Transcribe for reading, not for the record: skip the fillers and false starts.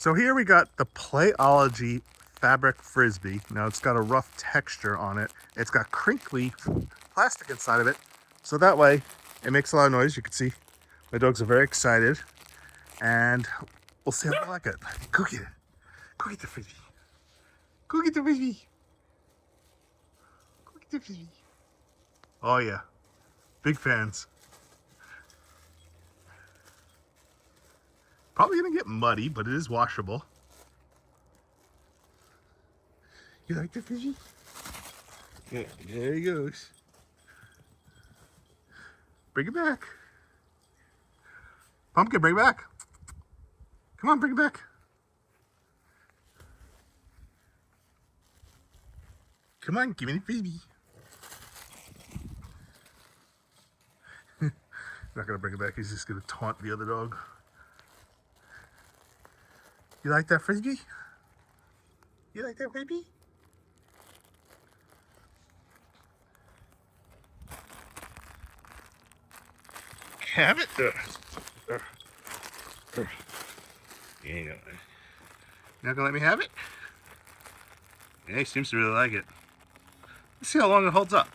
So here we got the Playology fabric frisbee. Now it's got a rough texture on it. It's got crinkly plastic inside of it. So that way it makes a lot of noise. You can see my dogs are very excited. And we'll see how they like it. Go get it. Go get the frisbee. Go get the frisbee. Go get the frisbee. Oh yeah. Big fans. Probably gonna get muddy, but it is washable. You like the frisbee? Yeah, there he goes. Bring it back. Pumpkin, bring it back. Come on, bring it back. Come on, give me the frisbee. Not gonna bring it back, he's just gonna taunt the other dog. You like that frisbee? You like that frisbee? Have it? You ain't gonna. You're not gonna let me have it? Yeah, he seems to really like it. Let's see how long it holds up.